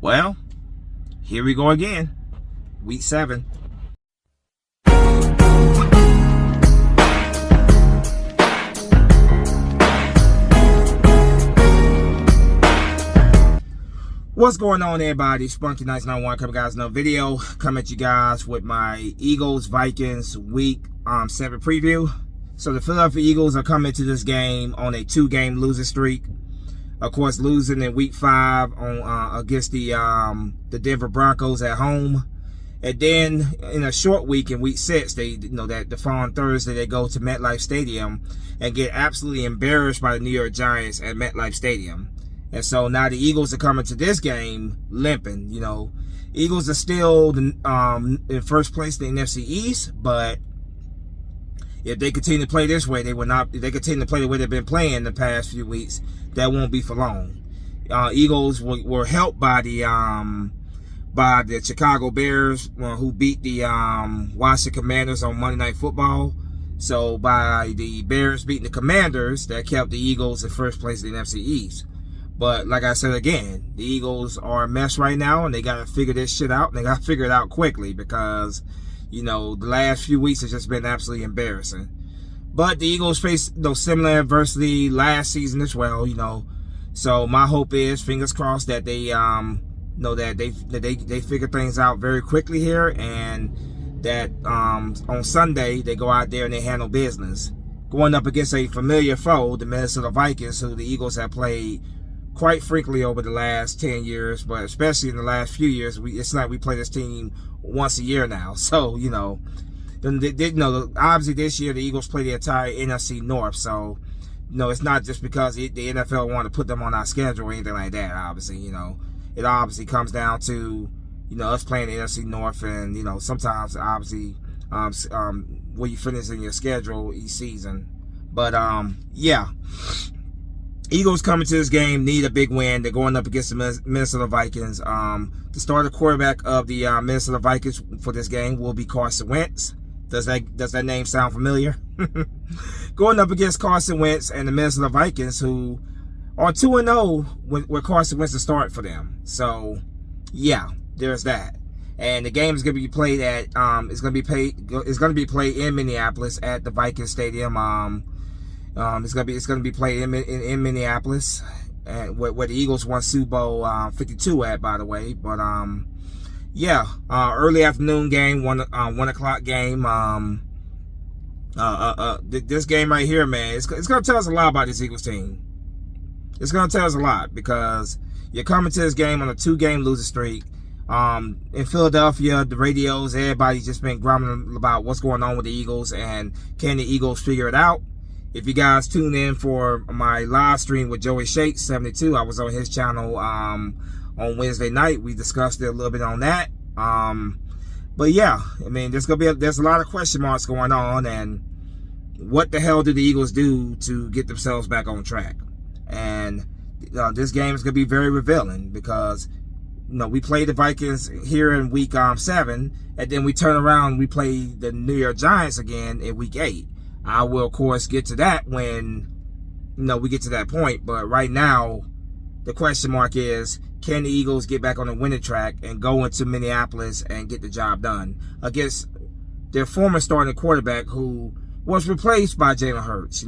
Well, here we go again. Week 7. What's going on, everybody? Spunky Nights 91 coming, guys. Another video coming at you guys with my Eagles Vikings Week 7 preview. So the Philadelphia Eagles are coming to this game on a 2-game losing streak. Of course, losing in Week 5 on against the Denver Broncos at home, and then in a short week in Week 6, that the following Thursday they go to MetLife Stadium and get absolutely embarrassed by the New York Giants at MetLife Stadium. And so now the Eagles are coming to this game limping. Eagles are still in first place in the NFC East, but if they continue to play this way, they will not. If they continue to play the way they've been playing the past few weeks, that won't be for long. Eagles were helped by the Chicago Bears, who beat the Washington Commanders on Monday Night Football. So by the Bears beating the Commanders, that kept the Eagles in first place in the NFC East. But like I said again, the Eagles are a mess right now, and they got to figure this shit out. And they got to figure it out quickly because, the last few weeks has just been absolutely embarrassing. But the Eagles faced similar adversity last season as well, So my hope is, fingers crossed, that they they figure things out very quickly here, and that on Sunday they go out there and they handle business, going up against a familiar foe, the Minnesota Vikings, who the Eagles have played quite frequently over the last 10 years, but especially in the last few years, it's like we play this team once a year now. So, obviously this year the Eagles play the entire NFC North. So, it's not just because the NFL want to put them on our schedule or anything like that, obviously, It obviously comes down to, us playing the NFC North, and, sometimes, obviously, where you finish in your schedule each season. But, yeah. Eagles coming to this game need a big win. They're going up against the Minnesota Vikings. The starting quarterback of the Minnesota Vikings for this game will be Carson Wentz. Does that name sound familiar? Going up against Carson Wentz and the Minnesota Vikings, who are 2-0 with Carson Wentz to start for them. So, yeah, there's that. And the game is going to be played at it's going to be played in Minneapolis at the Viking Stadium. It's gonna be played in Minneapolis, where the Eagles won Super Bowl 52 at, by the way. But yeah, early afternoon game, 1 o'clock game. This game right here, man, it's gonna tell us a lot about this Eagles team. It's gonna tell us a lot because you're coming to this game on a 2-game losing streak. In Philadelphia, the radios, everybody's just been grumbling about what's going on with the Eagles and can the Eagles figure it out. If you guys tune in for my live stream with Joey Shakes 72, I was on his channel on Wednesday night. We discussed it a little bit on that. But yeah, I mean, there's a lot of question marks going on, and what the hell do the Eagles do to get themselves back on track? And this game is gonna be very revealing because we played the Vikings here in Week 7, and then we turn around and we play the New York Giants again in Week 8. I will, of course, get to that when, we get to that point. But right now, the question mark is, can the Eagles get back on the winning track and go into Minneapolis and get the job done against their former starting quarterback, who was replaced by Jalen Hurts?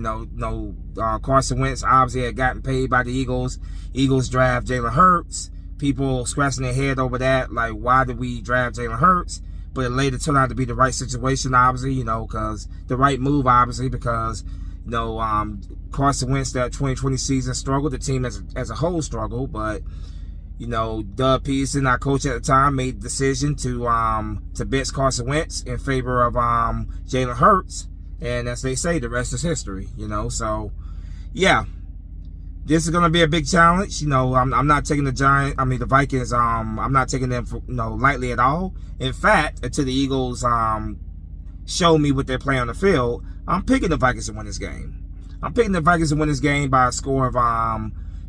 Carson Wentz obviously had gotten paid by the Eagles. Eagles draft Jalen Hurts. People scratching their head over that, like, why did we draft Jalen Hurts? But it later turned out to be the right situation, obviously, because the right move, obviously, because, Carson Wentz, that 2020 season struggled. The team as a whole struggled. But, Doug Peterson, our coach at the time, made the decision to bench Carson Wentz in favor of Jalen Hurts. And as they say, the rest is history, So, yeah. This is going to be a big challenge. I'm not taking the Vikings, I'm not taking them lightly at all. In fact, until the Eagles show me what they're playing on the field, I'm picking the Vikings to win this game. I'm picking the Vikings to win this game by a score of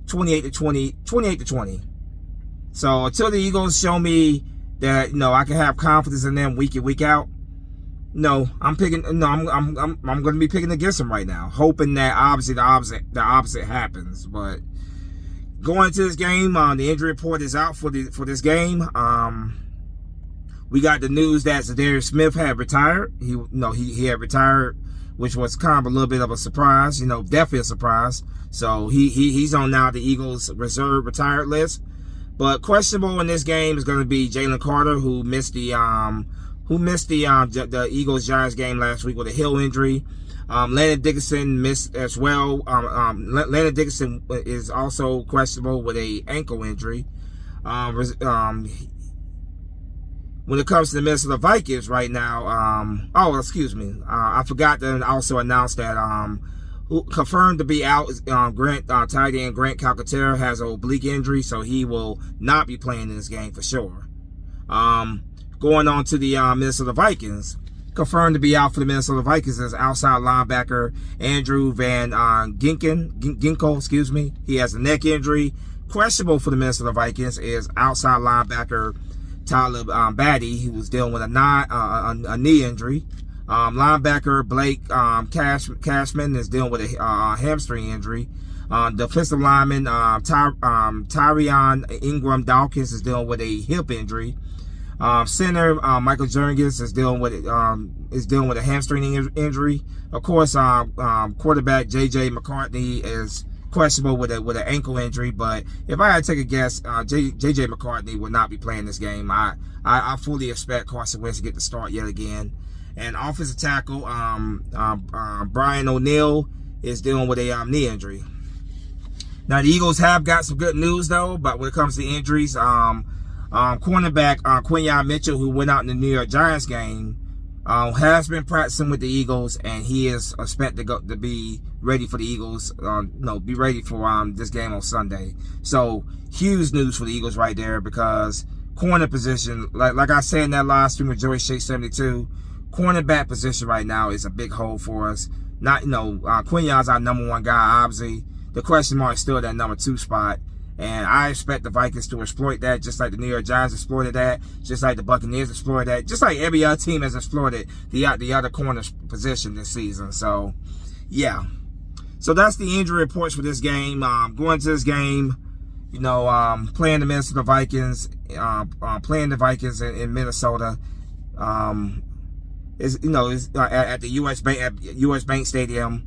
28-20. So until the Eagles show me that, I can have confidence in them week in, week out, No, I'm going to be picking against them right now, hoping that obviously the opposite happens. But Going into this game, the injury report is out for this game. We got the news that Zadarius Smith had retired. He had retired, which was kind of a little bit of a surprise. Definitely a surprise. So he's on now the Eagles reserve retired list. But questionable in this game is going to be Jalen Carter, who missed the Eagles Giants game last week with a heel injury. Landon Dickerson missed as well. Landon Dickerson is also questionable with a ankle injury. When it comes to the Minnesota Vikings right now, I forgot to also announce that who confirmed to be out is tight end Grant Calcaterra has an oblique injury, so he will not be playing in this game for sure. Going on to the Minnesota Vikings, confirmed to be out for the Minnesota Vikings is outside linebacker Andrew Van Ginkel. He has a neck injury. Questionable for the Minnesota Vikings is outside linebacker Tyler Batty, who was dealing with a knee injury. Linebacker Blake Cashman is dealing with a hamstring injury. Defensive lineman Tyrion Ingram Dawkins is dealing with a hip injury. Center Michael Jurgens is dealing with a hamstring injury. Of course, quarterback JJ McCartney is questionable with an ankle injury. But if I had to take a guess, JJ McCartney will not be playing this game. I fully expect Carson Wentz to get the start yet again. And offensive tackle Brian O'Neill is dealing with a knee injury. Now the Eagles have got some good news though, but when it comes to injuries, cornerback Quinyon Mitchell, who went out in the New York Giants game, has been practicing with the Eagles, and he is expected to be ready for the Eagles. Be ready for this game on Sunday. So huge news for the Eagles right there, because corner position, like I said in that live stream with Joey Shea 72, cornerback position right now is a big hole for us. Quinyon's our number one guy. Obviously, the question mark is still that number 2 spot. And I expect the Vikings to exploit that, just like the New York Giants exploited that, just like the Buccaneers exploited that, just like every other team has exploited the other corner position this season. So, yeah. So that's the injury reports for this game. Going to this game, playing the Minnesota Vikings, playing the Vikings in Minnesota, is at the US Bank Stadium.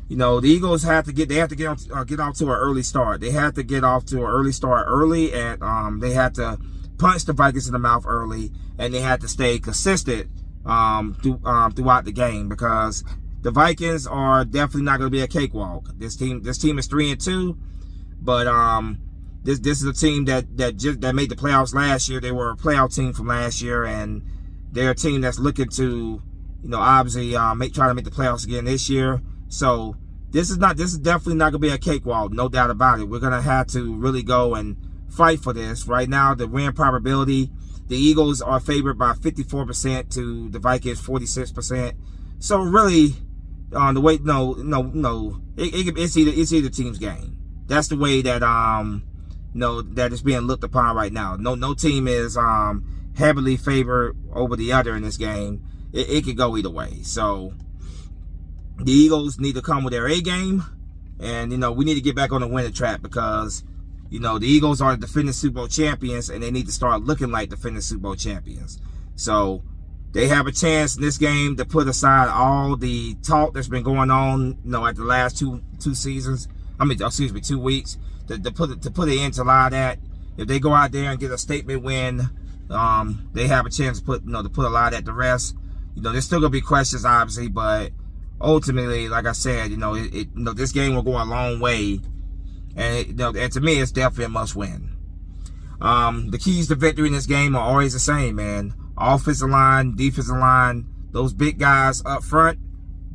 The Eagles have to get off to an early start. They have to get off to an early start early, and they have to punch the Vikings in the mouth early, and they have to stay consistent throughout the game, because the Vikings are definitely not going to be a cakewalk. This team is 3-2, but this is a team that made the playoffs last year. They were a playoff team from last year, and they're a team that's looking to obviously try to make the playoffs again this year. So this is definitely not gonna be a cakewalk, no doubt about it. We're gonna have to really go and fight for this. Right now, the win probability, the Eagles are favored by 54% to the Vikings 46%. So really, it's either team's game. That's the way that that is being looked upon right now. No team is heavily favored over the other in this game. It could go either way. So the Eagles need to come with their A game, and we need to get back on the winning track, because the Eagles are the defending Super Bowl champions, and they need to start looking like defending Super Bowl champions. So they have a chance in this game to put aside all the talk that's been going on, at the last two seasons. 2 weeks. To put an end to a lot of that. If they go out there and get a statement win, they have a chance to put a lot of that to rest. There's still gonna be questions, obviously, but ultimately, like I said, this game will go a long way, and and to me, it's definitely a must-win. The keys to victory in this game are always the same, man. Offensive line, defensive line, those big guys up front,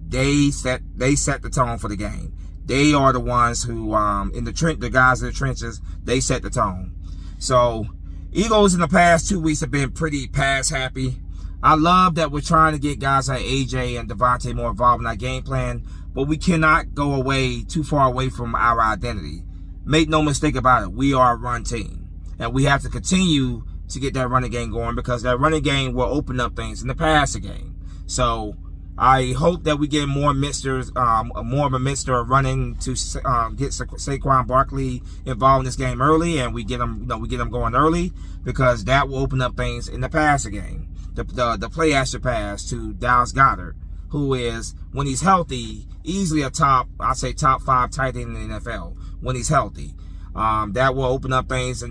they set the tone for the game. They are the ones who, the guys in the trenches, they set the tone. So, Eagles in the past 2 weeks have been pretty pass happy. I love that we're trying to get guys like AJ and Devontae more involved in our game plan, but we cannot go too far away from our identity. Make no mistake about it, we are a run team, and we have to continue to get that running game going, because that running game will open up things in the passing game. So I hope that we get more more of a mixture of running to get Saquon Barkley involved in this game early, and we get them going early, because that will open up things in the passing game. The play action pass to Dallas Goedert, who is, when he's healthy, easily a top 5 tight end in the NFL when he's healthy. That will open up things,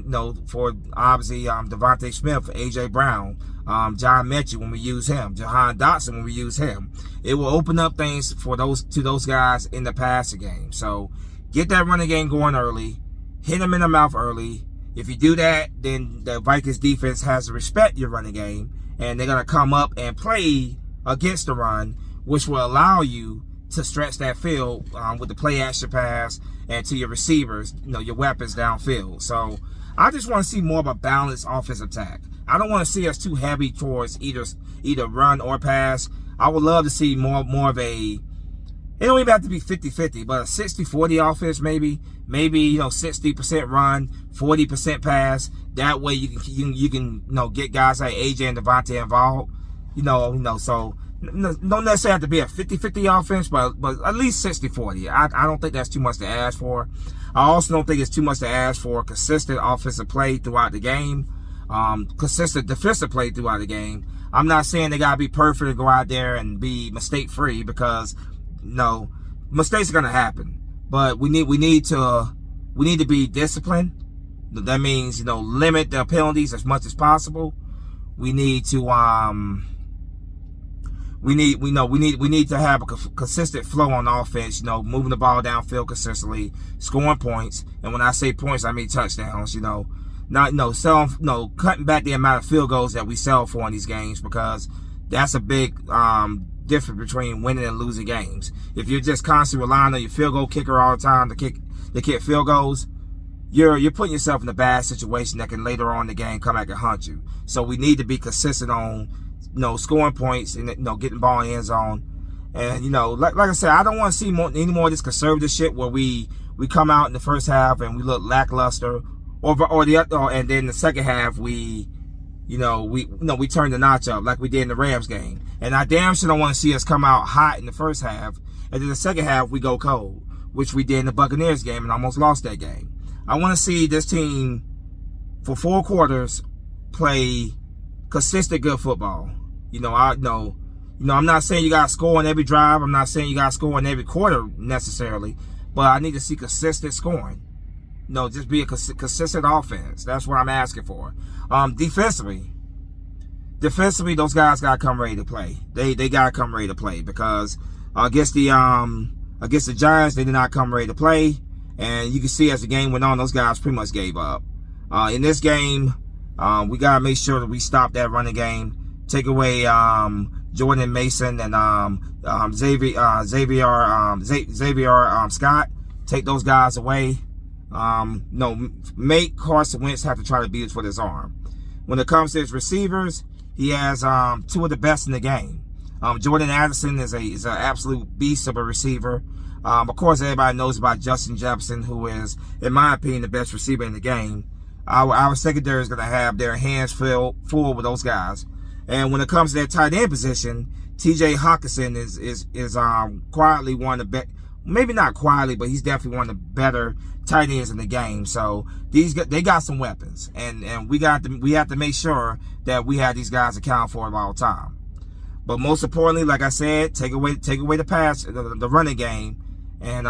for obviously Devontae Smith, AJ Brown, John Mechie when we use him, Jahan Dotson when we use him. It will open up things for those guys in the passing game. So get that running game going early, hit them in the mouth early. If you do that, then the Vikings defense has to respect your running game, and they're gonna come up and play against the run, which will allow you to stretch that field with the play action pass, and to your receivers, your weapons downfield. So I just want to see more of a balanced offensive attack. I don't want to see us too heavy towards either run or pass. I would love to see more of a, it don't even have to be 50-50, but a 60-40 offense maybe 60% run, 40% pass. That way you can get guys like AJ and Devontae involved. So don't necessarily have to be a 50-50 offense, but at least 60-40. I don't think that's too much to ask for. I also don't think it's too much to ask for consistent offensive play throughout the game, consistent defensive play throughout the game. I'm not saying they gotta be perfect and go out there and be mistake free, because mistakes are gonna happen. But we need to be disciplined. That means limit the penalties as much as possible. We need to we need to have a consistent flow on offense, moving the ball downfield consistently, scoring points. And when I say points, I mean touchdowns, cutting back the amount of field goals that we sell for in these games, because that's a big difference between winning and losing games. If you're just constantly relying on your field goal kicker all the time to kick field goals, you're putting yourself in a bad situation that can later on in the game come back and haunt you. So we need to be consistent on scoring points and getting the ball in the end zone. And like I said, I don't want to see any more of this conservative shit where we come out in the first half and we look lackluster, and then the second half we turn the notch up like we did in the Rams game. And I damn sure don't want to see us come out hot in the first half, and then the second half we go cold, which we did in the Buccaneers game and almost lost that game. I want to see this team for 4 quarters play consistent good football. I'm not saying you got to score on every drive. I'm not saying you got to score in every quarter necessarily, but I need to see consistent scoring. Just be a consistent offense. That's what I'm asking for. Defensively, those guys got to come ready to play. They got to come ready to play, because against the Giants, they did not come ready to play. And you can see as the game went on, those guys pretty much gave up. In this game, we got to make sure that we stop that running game. Take away Jordan Mason and Xavier Scott. Take those guys away. Make Carson Wentz have to try to beat us with his arm. When it comes to his receivers, he has 2 of the best in the game. Jordan Addison is an absolute beast of a receiver. Of course, everybody knows about Justin Jefferson, who is, in my opinion, the best receiver in the game. Our secondary is going to have their hands full with those guys. And when it comes to that tight end position, T.J. Hawkinson is quietly one of the best. Maybe not quietly, but he's definitely one of the better tight ends in the game. So they got some weapons, and we have to make sure that we have these guys accounted for at all time. But most importantly, like I said, take away the pass, the running game, and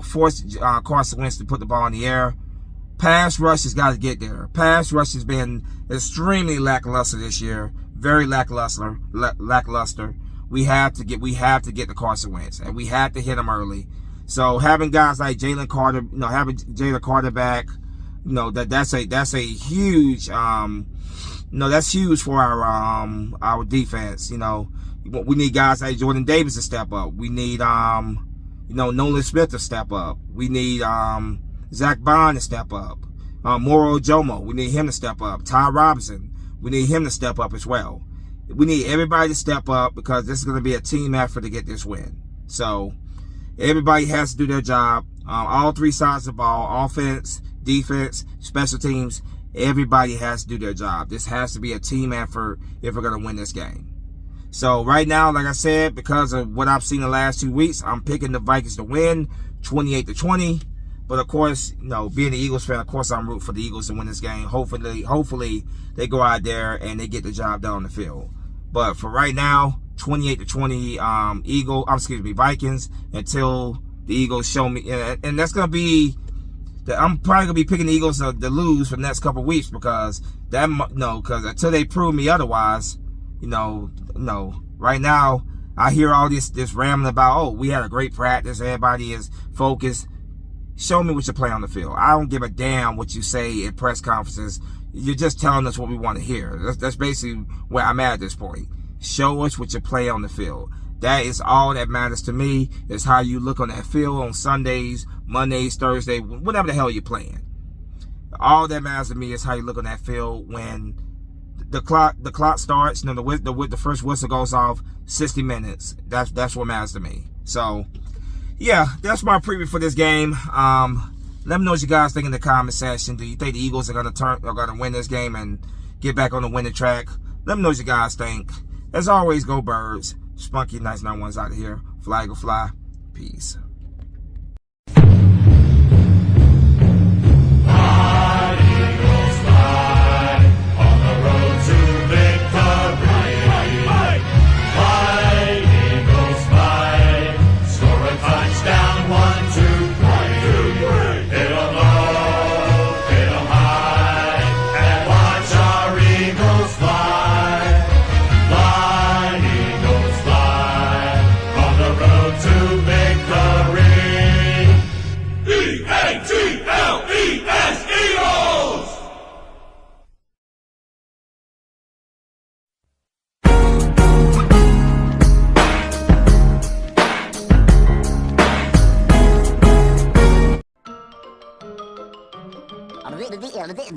force Carson Wentz to put the ball in the air. Pass rush has got to get there. Pass rush has been extremely lackluster this year. Very lackluster. We have to get the Carson Wentz, and we have to hit him early. So having guys like Jalen Carter, having Jalen Carter back, that's a huge, that's huge for our defense. We need guys like Jordan Davis to step up. We need Nolan Smith to step up. We need Zach Bond to step up. Moro Jomo, we need him to step up. Ty Robinson, we need him to step up as well. We need everybody to step up, because this is going to be a team effort to get this win. So everybody has to do their job. All 3 sides of the ball, offense, defense, special teams, everybody has to do their job. This has to be a team effort if we're going to win this game. So right now, like I said, because of what I've seen the last 2 weeks, I'm picking the Vikings to win 28-20. But of course, you know, being an Eagles fan, of course I'm rooting for the Eagles to win this game. Hopefully they go out there and they get the job done on the field. But for right now, 28-20 Vikings, until the Eagles show me, and that's gonna be I'm probably gonna be picking the Eagles to lose for the next couple of weeks, because until they prove me otherwise, right now I hear all this rambling about, oh, we had a great practice, everybody is focused. Show me what you play on the field. I don't give a damn what you say at press conferences. You're just telling us what we want to hear. That's basically where I'm at this point. Show us what you play on the field. That is all that matters to me, is how you look on that field on Sundays, Mondays, Thursdays, whatever the hell you're playing. All that matters to me is how you look on that field when the clock starts, the first whistle goes off, 60 minutes. That's what matters to me. So, yeah, that's my preview for this game. Let me know what you guys think in the comment section. Do you think the Eagles are gonna win this game and get back on the winning track? Let me know what you guys think. As always, go Birds. Spunky Nice 91's out of here. Fly, go fly. Peace.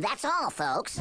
That's all, folks.